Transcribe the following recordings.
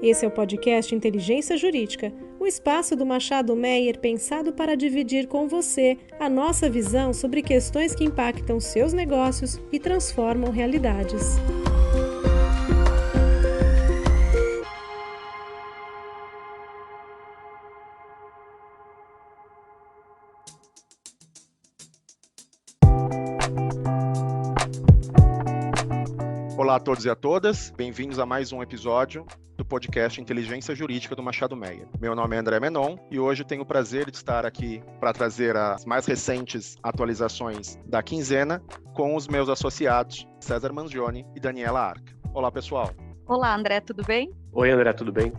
Esse é o podcast Inteligência Jurídica, o espaço do Machado Meyer pensado para dividir com você a nossa visão sobre questões que impactam seus negócios e transformam realidades. Olá a todos e a todas, bem-vindos a mais um episódio do podcast Inteligência Jurídica do Machado Meyer. Meu nome é André Menon e hoje tenho o prazer de estar aqui para trazer as mais recentes atualizações da quinzena com os meus associados César Mangione e Daniela Arca. Olá, pessoal. Olá, André, tudo bem? Oi, André, tudo bem?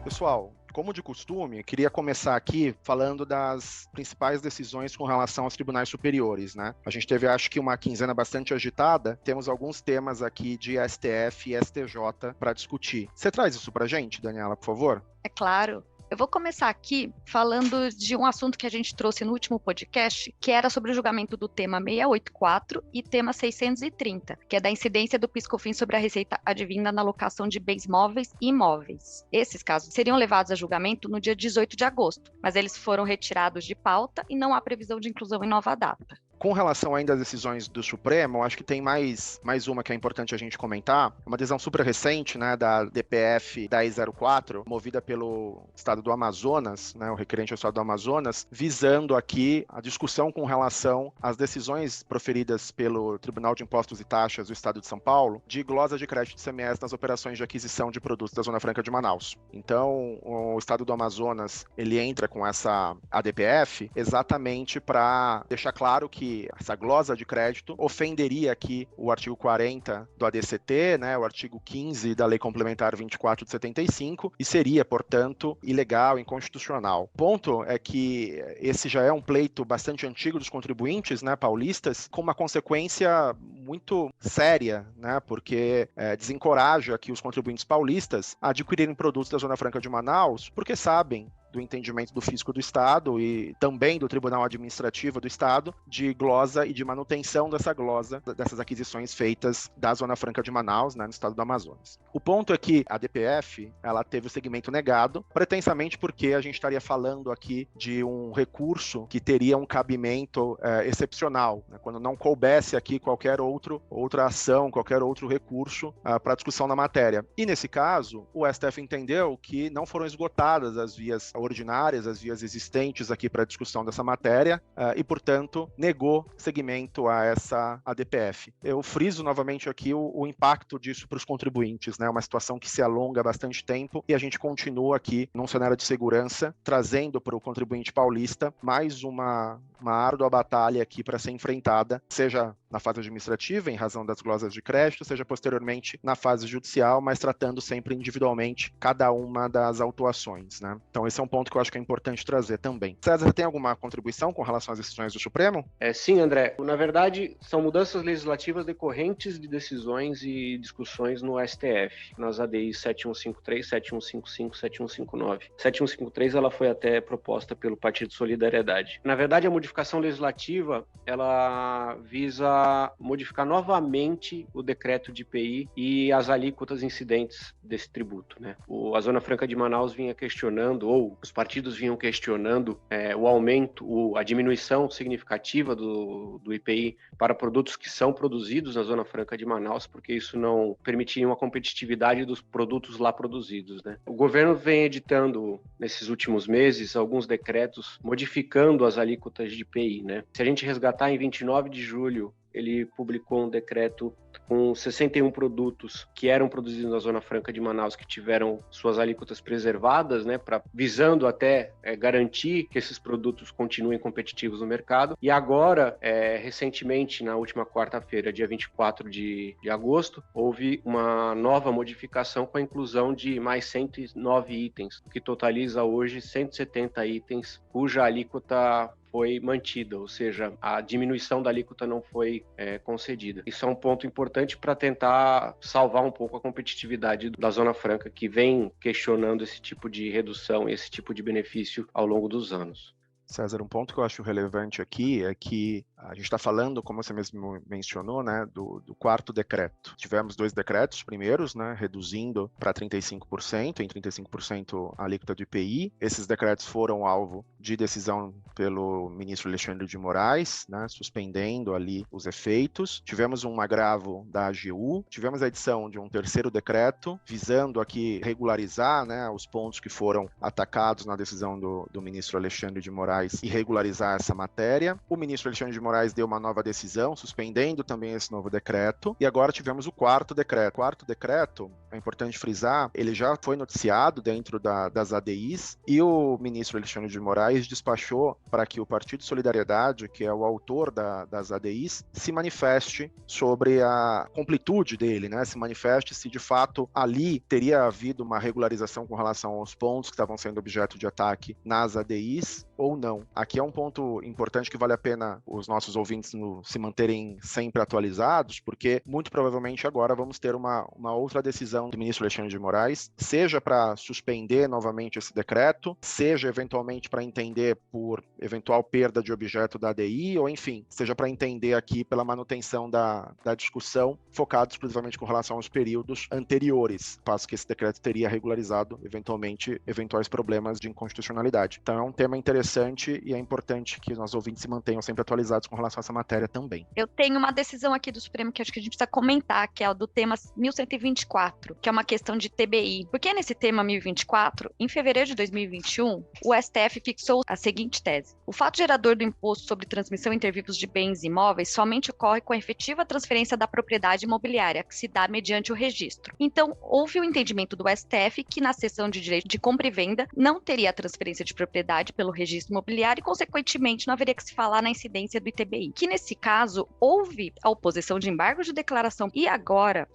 Pessoal, como de costume, queria começar aqui falando das principais decisões com relação aos tribunais superiores, né? A gente teve, acho que, uma quinzena bastante agitada. Temos alguns temas aqui de STF e STJ para discutir. Você traz isso para a gente, Daniela, por favor? É claro. Eu vou começar aqui falando de um assunto que a gente trouxe no último podcast, que era sobre o julgamento do tema 684 e tema 630, que é da incidência do PIS/COFINS sobre a receita advinda na locação de bens móveis e imóveis. Esses casos seriam levados a julgamento no dia 18 de agosto, mas eles foram retirados de pauta e não há previsão de inclusão em nova data. Com relação ainda às decisões do Supremo, acho que tem mais uma que é importante a gente comentar. Uma decisão super recente, né, da DPF 1004, movida pelo Estado do Amazonas, né, o requerente ao Estado do Amazonas, visando aqui a discussão com relação às decisões proferidas pelo Tribunal de Impostos e Taxas do Estado de São Paulo de glosa de crédito de ICMS nas operações de aquisição de produtos da Zona Franca de Manaus. Então, o Estado do Amazonas, ele entra com essa ADPF exatamente para deixar claro que essa glosa de crédito ofenderia aqui o artigo 40 do ADCT, né, o artigo 15 da Lei Complementar 24 de 75, e seria, portanto, ilegal, inconstitucional. O ponto é que esse já é um pleito bastante antigo dos contribuintes, né, paulistas, com uma consequência muito séria, né, porque desencoraja aqui os contribuintes paulistas a adquirirem produtos da Zona Franca de Manaus, porque sabem do entendimento do fisco do Estado e também do Tribunal Administrativo do Estado de glosa e de manutenção dessa glosa, dessas aquisições feitas da Zona Franca de Manaus, né, no Estado do Amazonas. O ponto é que a DPF, ela teve o segmento negado, pretensamente porque a gente estaria falando aqui de um recurso que teria um cabimento excepcional, né, quando não coubesse aqui qualquer outra ação, qualquer outro recurso para discussão na matéria. E nesse caso, o STF entendeu que não foram esgotadas as vias ordinárias, as vias existentes aqui para a discussão dessa matéria e, portanto, negou seguimento a essa ADPF. Eu friso novamente aqui o impacto disso para os contribuintes, né? Uma situação que se alonga há bastante tempo e a gente continua aqui num cenário de segurança, trazendo para o contribuinte paulista mais uma árdua batalha aqui para ser enfrentada, seja na fase administrativa, em razão das glosas de crédito, seja posteriormente na fase judicial, mas tratando sempre individualmente cada uma das autuações, né? Então esse é um ponto que eu acho que é importante trazer também. César, você tem alguma contribuição com relação às decisões do Supremo? Sim, André. Na verdade, são mudanças legislativas decorrentes de decisões e discussões no STF, nas ADIs 7153, 7155, 7159. 7153 ela foi até proposta pelo Partido Solidariedade. Na verdade, a modificação legislativa, ela visa modificar novamente o decreto de IPI e as alíquotas incidentes desse tributo, né? A Zona Franca de Manaus vinha questionando, ou os partidos vinham questionando o aumento, a diminuição significativa do IPI para produtos que são produzidos na Zona Franca de Manaus, porque isso não permitiria uma competitividade dos produtos lá produzidos, né? O governo vem editando, nesses últimos meses, alguns decretos modificando as alíquotas de IPI, né? Se a gente resgatar em 29 de julho, ele publicou um decreto com 61 produtos que eram produzidos na Zona Franca de Manaus, que tiveram suas alíquotas preservadas, né, visando até garantir que esses produtos continuem competitivos no mercado. E agora, recentemente, na última quarta-feira, dia 24 de agosto, houve uma nova modificação com a inclusão de mais 109 itens, que totaliza hoje 170 itens, cuja alíquota foi mantida, ou seja, a diminuição da alíquota não foi concedida. Isso é um ponto importante para tentar salvar um pouco a competitividade da Zona Franca, que vem questionando esse tipo de redução e esse tipo de benefício ao longo dos anos. César, um ponto que eu acho relevante aqui é que A gente está falando, como você mesmo mencionou, né, do quarto decreto. Tivemos 2 decretos primeiros, né, reduzindo para 35%, em 35% a alíquota do IPI. Esses decretos foram alvo de decisão pelo ministro Alexandre de Moraes, né, suspendendo ali os efeitos. Tivemos um agravo da AGU, tivemos a edição de um terceiro decreto, visando aqui regularizar, né, os pontos que foram atacados na decisão do ministro Alexandre de Moraes e regularizar essa matéria. O ministro Alexandre de Moraes deu uma nova decisão, suspendendo também esse novo decreto, e agora tivemos o quarto decreto. O quarto decreto, é importante frisar, ele já foi noticiado dentro das ADIs, e o ministro Alexandre de Moraes despachou para que o Partido Solidariedade, que é o autor das ADIs, se manifeste sobre a completude dele, né? Se manifeste se de fato ali teria havido uma regularização com relação aos pontos que estavam sendo objeto de ataque nas ADIs ou não. Aqui é um ponto importante que vale a pena os nossos ouvintes se manterem sempre atualizados, porque muito provavelmente agora vamos ter uma outra decisão do ministro Alexandre de Moraes, seja para suspender novamente esse decreto, seja eventualmente para entender por eventual perda de objeto da ADI, ou enfim, seja para entender aqui pela manutenção da discussão, focado exclusivamente com relação aos períodos anteriores, passo que esse decreto teria regularizado eventualmente eventuais problemas de inconstitucionalidade. Então é um tema interessante e é importante que os nossos ouvintes se mantenham sempre atualizados com relação a essa matéria também. Eu tenho uma decisão aqui do Supremo que acho que a gente precisa comentar, que é o do tema 1124, que é uma questão de TBI. Porque nesse tema 1024, em fevereiro de 2021, o STF fixou a seguinte tese: o fato gerador do imposto sobre transmissão inter vivos de bens imóveis somente ocorre com a efetiva transferência da propriedade imobiliária, que se dá mediante o registro. Então, houve o entendimento do STF que na seção de direito de compra e venda não teria a transferência de propriedade pelo registro imobiliário e, consequentemente, não haveria que se falar na incidência do ITBI. Que nesse caso, houve a oposição de embargos de declaração e agora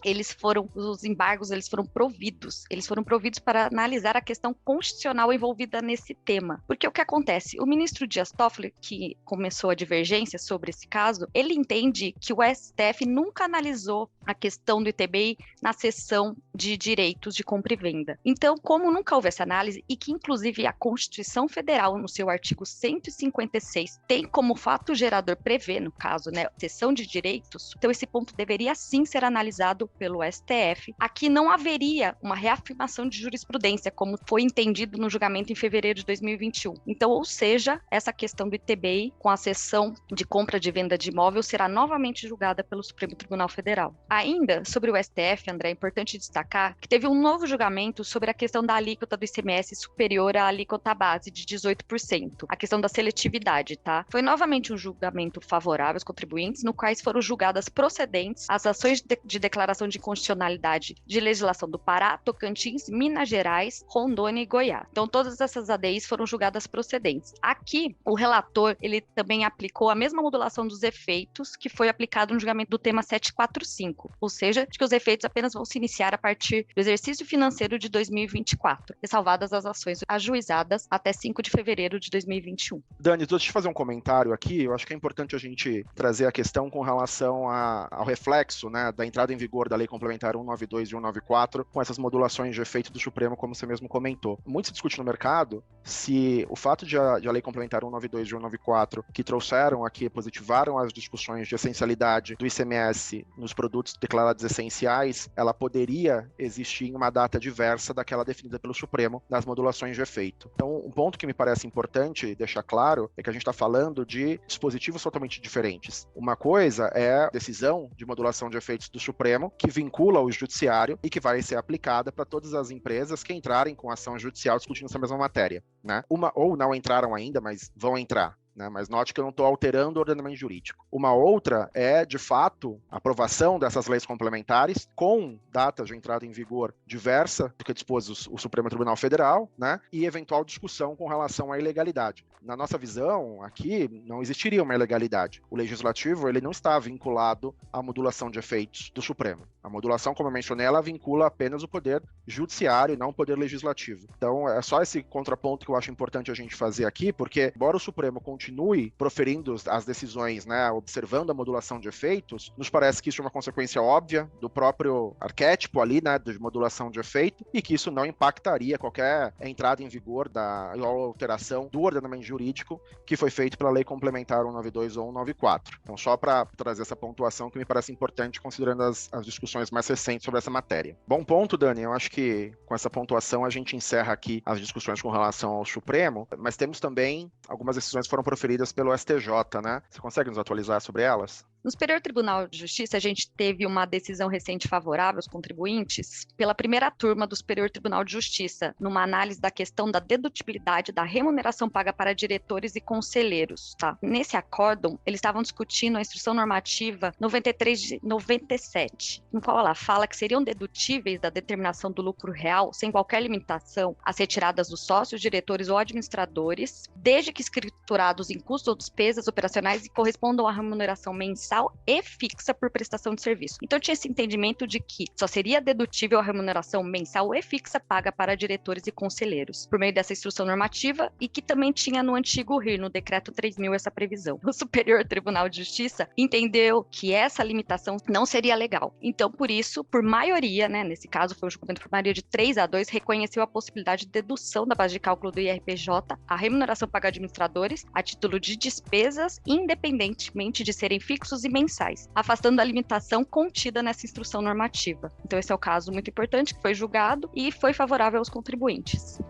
os embargos foram providos para analisar a questão constitucional envolvida nesse tema. Porque o que acontece? O ministro Dias Toffoli, que começou a divergência sobre esse caso, ele entende que o STF nunca analisou a questão do ITBI na seção de direitos de compra e venda. Então, como nunca houve essa análise e que, inclusive, a Constituição Federal, no seu artigo 156, tem como fato gerador prevê, no caso, né, seção de direitos, então esse ponto deveria sim ser analisado pelo STF. Aqui não haveria uma reafirmação de jurisprudência, como foi entendido no julgamento em fevereiro de 2021. Então, ou seja, essa questão do ITBI com a seção de compra de venda de imóvel será novamente julgada pelo Supremo Tribunal Federal. Ainda sobre o STF, André, é importante destacar que teve um novo julgamento sobre a questão da alíquota do ICMS superior à alíquota base de 18%, a questão da seletividade, tá? Foi novamente um julgamento favorável aos contribuintes, no quais foram julgadas procedentes as ações de declaração de inconstitucionalidade de legislação do Pará, Tocantins, Minas Gerais, Rondônia e Goiás. Então, todas essas ADIs foram julgadas procedentes. Aqui, o relator, ele também aplicou a mesma modulação dos efeitos que foi aplicado no julgamento do tema 745, ou seja, que os efeitos apenas vão se iniciar a partir do exercício financeiro de 2024, ressalvadas as ações ajuizadas até 5 de fevereiro de 2021. Dani, deixa eu te fazer um comentário aqui. Eu acho que é importante a gente trazer a questão com relação ao reflexo, né, da entrada em vigor da Lei Complementar 192 e 194 com essas modulações de efeito do Supremo, como você mesmo comentou. Muito se discute no mercado se o fato de a Lei Complementar 192 e 194, que trouxeram aqui, positivaram as discussões de essencialidade do ICMS nos produtos declarados essenciais, ela poderia existir em uma data diversa daquela definida pelo Supremo nas modulações de efeito. Então, um ponto que me parece importante deixar claro é que a gente está falando de dispositivos totalmente diferentes. Uma coisa é a decisão de modulação de efeitos do Supremo, que vincula o judiciário e que vai ser aplicada para todas as empresas que entrarem com ação judicial discutindo essa mesma matéria, né? Ou não entraram ainda, mas vão entrar. Mas note que eu não estou alterando o ordenamento jurídico. Uma outra é, de fato, a aprovação dessas leis complementares com datas de entrada em vigor diversa do que dispôs o Supremo Tribunal Federal, né, e eventual discussão com relação à ilegalidade. Na nossa visão, aqui, não existiria uma ilegalidade. O legislativo ele não está vinculado à modulação de efeitos do Supremo. A modulação, como eu mencionei, ela vincula apenas o poder judiciário e não o poder legislativo. Então, é só esse contraponto que eu acho importante a gente fazer aqui, porque, embora o Supremo continue continue proferindo as decisões, né, observando a modulação de efeitos, nos parece que isso é uma consequência óbvia do próprio arquétipo ali, né, de modulação de efeito, e que isso não impactaria qualquer entrada em vigor ou alteração do ordenamento jurídico que foi feito pela Lei Complementar 192 ou 194. Então, só para trazer essa pontuação que me parece importante, considerando as discussões mais recentes sobre essa matéria. Bom ponto, Dani. Eu acho que com essa pontuação a gente encerra aqui as discussões com relação ao Supremo, mas temos também algumas decisões que foram proferidas pelo STJ, né? Você consegue nos atualizar sobre elas? No Superior Tribunal de Justiça, a gente teve uma decisão recente favorável aos contribuintes pela primeira turma do Superior Tribunal de Justiça, numa análise da questão da dedutibilidade da remuneração paga para diretores e conselheiros. Tá? Nesse acórdão, eles estavam discutindo a Instrução Normativa 93 de 97, no qual ela fala que seriam dedutíveis da determinação do lucro real, sem qualquer limitação, as retiradas dos sócios, diretores ou administradores, desde que escriturados em custos ou despesas operacionais e correspondam à remuneração mensal e fixa por prestação de serviço. Então tinha esse entendimento de que só seria dedutível a remuneração mensal e fixa paga para diretores e conselheiros, por meio dessa instrução normativa, e que também tinha no antigo RIR, no Decreto 3.000, essa previsão. O Superior Tribunal de Justiça entendeu que essa limitação não seria legal. Então, por isso, por maioria, né, nesse caso foi um julgamento por maioria de 3-2, reconheceu a possibilidade de dedução da base de cálculo do IRPJ a remuneração paga a administradores a título de despesas, independentemente de serem fixos e mensais, afastando a limitação contida nessa instrução normativa. Então esse é o caso muito importante que foi julgado e foi favorável aos contribuintes.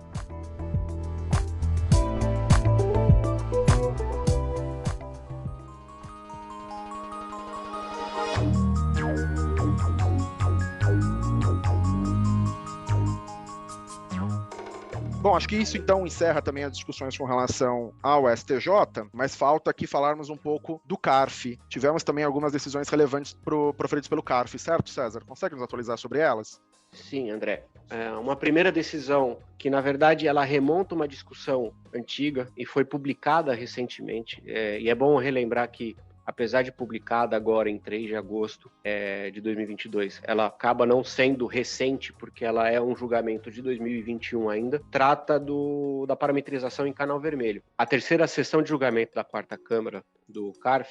Bom, acho que isso então encerra também as discussões com relação ao STJ, mas falta aqui falarmos um pouco do CARF. Tivemos também algumas decisões relevantes proferidas pelo CARF, certo, César? Consegue nos atualizar sobre elas? Sim, André. Uma primeira decisão que, na verdade, ela remonta uma discussão antiga e foi publicada recentemente. E é bom relembrar que, apesar de publicada agora em 3 de agosto de 2022, ela acaba não sendo recente, porque ela é um julgamento de 2021 ainda, trata da parametrização em canal vermelho. A terceira sessão de julgamento da 4ª Câmara do CARF,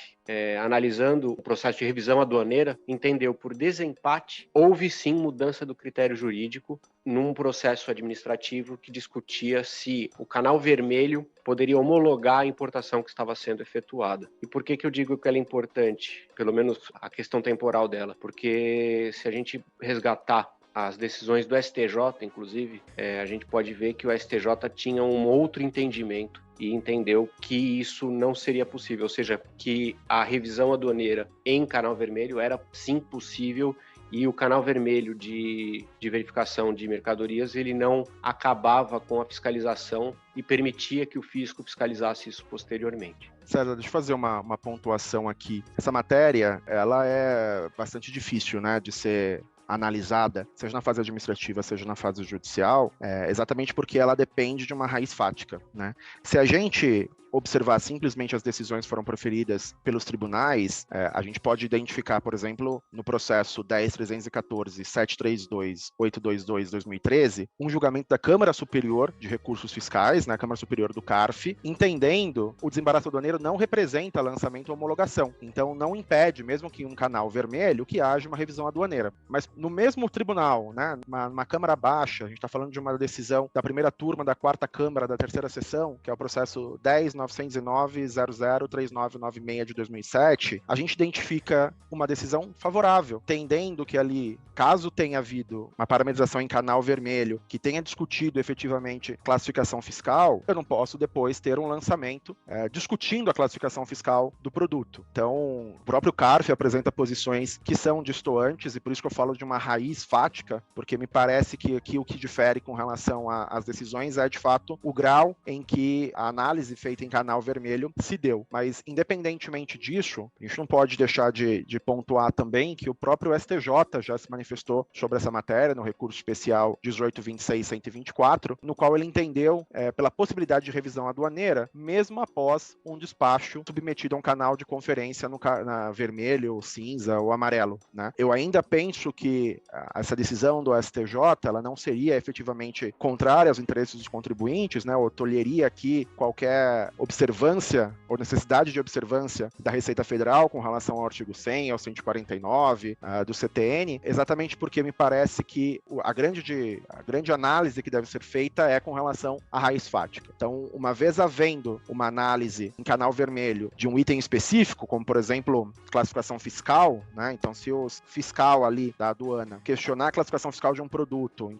analisando o processo de revisão aduaneira, entendeu por desempate, houve sim mudança do critério jurídico num processo administrativo que discutia se o canal vermelho poderia homologar a importação que estava sendo efetuada. E por que eu digo que ela é importante? Pelo menos a questão temporal dela. Porque se a gente resgatar as decisões do STJ, inclusive, a gente pode ver que o STJ tinha um outro entendimento e entendeu que isso não seria possível, ou seja, que a revisão aduaneira em canal vermelho era sim possível, e o canal vermelho de verificação de mercadorias, ele não acabava com a fiscalização e permitia que o fisco fiscalizasse isso posteriormente. César, deixa eu fazer uma pontuação aqui. Essa matéria, ela é bastante difícil, né, de ser analisada, seja na fase administrativa, seja na fase judicial, exatamente porque ela depende de uma raiz fática, né? Se a gente observar simplesmente as decisões que foram proferidas pelos tribunais, a gente pode identificar, por exemplo, no processo 10.314.732.822/2013, um julgamento da Câmara Superior de Recursos Fiscais, né, Câmara Superior do CARF, entendendo o desembaraço aduaneiro não representa lançamento ou homologação. Então, não impede, mesmo que em um canal vermelho, que haja uma revisão aduaneira. Mas no mesmo tribunal, né, uma Câmara baixa, a gente está falando de uma decisão da primeira turma da 4ª Câmara da 3ª Sessão, que é o processo 10.909.003996 de 2007, a gente identifica uma decisão favorável, entendendo que ali, caso tenha havido uma parametrização em canal vermelho, que tenha discutido efetivamente classificação fiscal, eu não posso depois ter um lançamento discutindo a classificação fiscal do produto. Então, o próprio CARF apresenta posições que são distoantes, e por isso que eu falo de uma raiz fática, porque me parece que aqui o que difere com relação às decisões é, de fato, o grau em que a análise feita em canal vermelho se deu. Mas, independentemente disso, a gente não pode deixar de pontuar também que o próprio STJ já se manifestou sobre essa matéria no recurso especial 18.26.124, no qual ele entendeu pela possibilidade de revisão aduaneira, mesmo após um despacho submetido a um canal de conferência na vermelho, cinza ou amarelo, né? Eu ainda penso que essa decisão do STJ, ela não seria efetivamente contrária aos interesses dos contribuintes, né? Ou tolheria aqui qualquer observância ou necessidade de observância da Receita Federal com relação ao artigo 100, ao 149 do CTN, exatamente porque me parece que a grande análise que deve ser feita é com relação à raiz fática. Então, uma vez havendo uma análise em canal vermelho de um item específico, como por exemplo, classificação fiscal, né? Então, se o fiscal ali da aduana questionar a classificação fiscal de um produto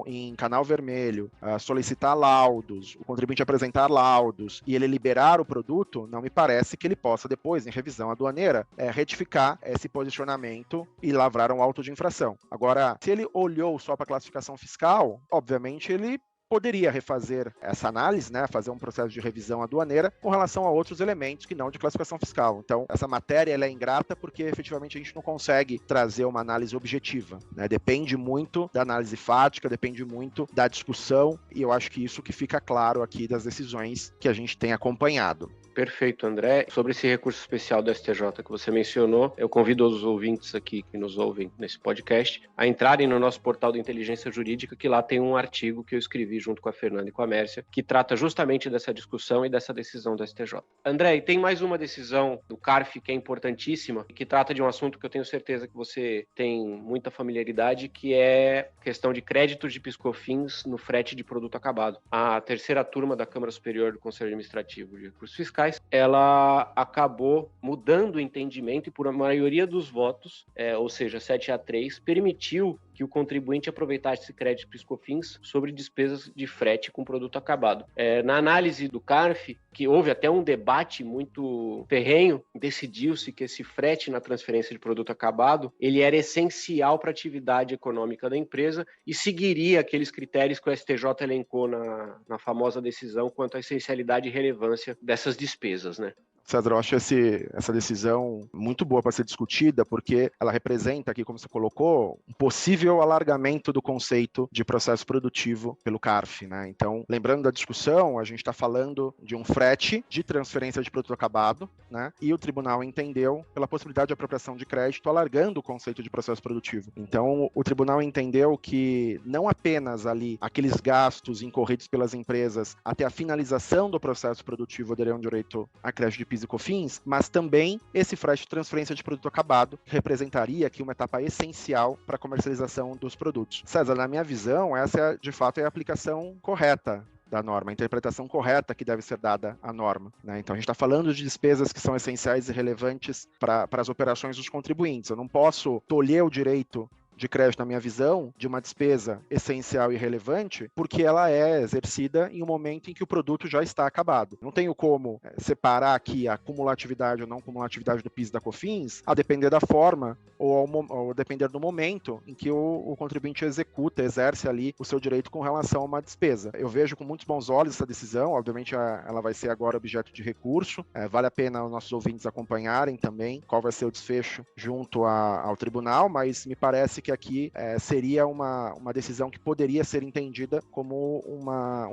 em canal vermelho, solicitar laudos, o contribuinte apresentar laudos e ele liberar o produto, não me parece que ele possa depois, em revisão aduaneira, retificar esse posicionamento e lavrar um auto de infração. Agora, se ele olhou só para a classificação fiscal, obviamente ele poderia refazer essa análise, né, fazer um processo de revisão aduaneira com relação a outros elementos que não de classificação fiscal. Então, essa matéria ela é ingrata porque efetivamente a gente não consegue trazer uma análise objetiva, né? Depende muito da análise fática, depende muito da discussão, e eu acho que isso que fica claro aqui das decisões que a gente tem acompanhado. Perfeito, André. Sobre esse recurso especial do STJ que você mencionou, eu convido os ouvintes aqui que nos ouvem nesse podcast a entrarem no nosso portal de inteligência jurídica, que lá tem um artigo que eu escrevi junto com a Fernanda e com a Mércia, que trata justamente dessa discussão e dessa decisão do STJ. André, e tem mais uma decisão do CARF que é importantíssima e que trata de um assunto que eu tenho certeza que você tem muita familiaridade, que é a questão de créditos de PIS/COFINS no frete de produto acabado. A terceira turma da Câmara Superior do Conselho Administrativo de Recursos Fiscais, ela acabou mudando o entendimento e por a maioria dos votos, ou seja, 7-3, permitiu que o contribuinte aproveitasse esse crédito PIS/COFINS sobre despesas de frete com produto acabado. Na análise do CARF, que houve até um debate muito ferrenho, decidiu-se que esse frete na transferência de produto acabado, ele era essencial para a atividade econômica da empresa e seguiria aqueles critérios que o STJ elencou na famosa decisão quanto à essencialidade e relevância dessas despesas, né? César, eu acho essa decisão muito boa para ser discutida, porque ela representa aqui, como você colocou, um possível alargamento do conceito de processo produtivo pelo CARF, né? Então, lembrando da discussão, a gente está falando de um frete de transferência de produto acabado, né? E o tribunal entendeu pela possibilidade de apropriação de crédito, alargando o conceito de processo produtivo. Então, o tribunal entendeu que não apenas ali aqueles gastos incorridos pelas empresas até a finalização do processo produtivo terão direito a crédito de PIS e COFINS, mas também esse frete de transferência de produto acabado, que representaria aqui uma etapa essencial para a comercialização dos produtos. César, na minha visão, essa de fato é a aplicação correta da norma, a interpretação correta que deve ser dada à norma, né? Então a gente está falando de despesas que são essenciais e relevantes para as operações dos contribuintes. Eu não posso tolher o direito de crédito, na minha visão, de uma despesa essencial e relevante, porque ela é exercida em um momento em que o produto já está acabado. Não tenho como separar aqui a cumulatividade ou não cumulatividade do PIS e da COFINS, a depender da forma ou depender do momento em que o contribuinte exerce ali o seu direito com relação a uma despesa. Eu vejo com muitos bons olhos essa decisão, obviamente ela vai ser agora objeto de recurso, vale a pena os nossos ouvintes acompanharem também qual vai ser o desfecho junto ao tribunal, mas me parece que aqui seria uma decisão que poderia ser entendida como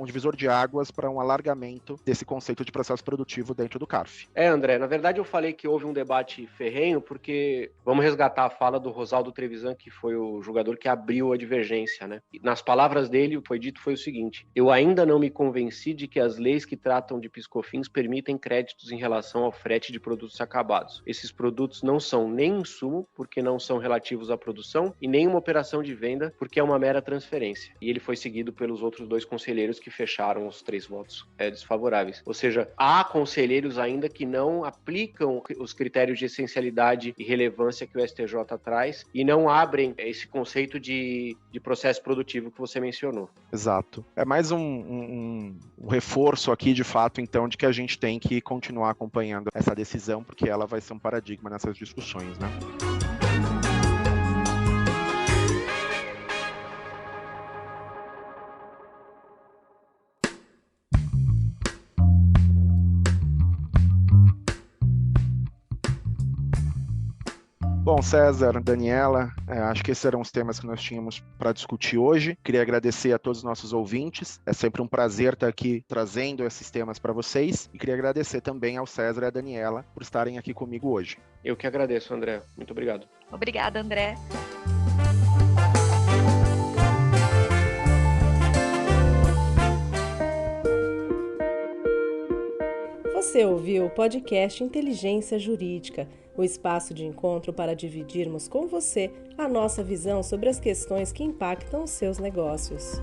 um divisor de águas para um alargamento desse conceito de processo produtivo dentro do CARF. André, na verdade eu falei que houve um debate ferrenho porque vamos resgatar a fala do Rosaldo Trevisan, que foi o julgador que abriu a divergência, né? E nas palavras dele, o que foi dito foi o seguinte: eu ainda não me convenci de que as leis que tratam de PIS/COFINS permitem créditos em relação ao frete de produtos acabados. Esses produtos não são nem insumo, porque não são relativos à produção, e nem uma operação de venda, porque é uma mera transferência. E ele foi seguido pelos outros dois conselheiros que fecharam os 3 votos desfavoráveis. Ou seja, há conselheiros ainda que não aplicam os critérios de essencialidade e relevância que o STJ traz e não abrem esse conceito de processo produtivo que você mencionou. Exato. É mais um reforço aqui, de fato, então, de que a gente tem que continuar acompanhando essa decisão, porque ela vai ser um paradigma nessas discussões, né? Bom, César, Daniela, acho que esses eram os temas que nós tínhamos para discutir hoje. Queria agradecer a todos os nossos ouvintes. É sempre um prazer estar aqui trazendo esses temas para vocês. E queria agradecer também ao César e à Daniela por estarem aqui comigo hoje. Eu que agradeço, André. Muito obrigado. Obrigada, André. Você ouviu o podcast Inteligência Jurídica, o espaço de encontro para dividirmos com você a nossa visão sobre as questões que impactam os seus negócios.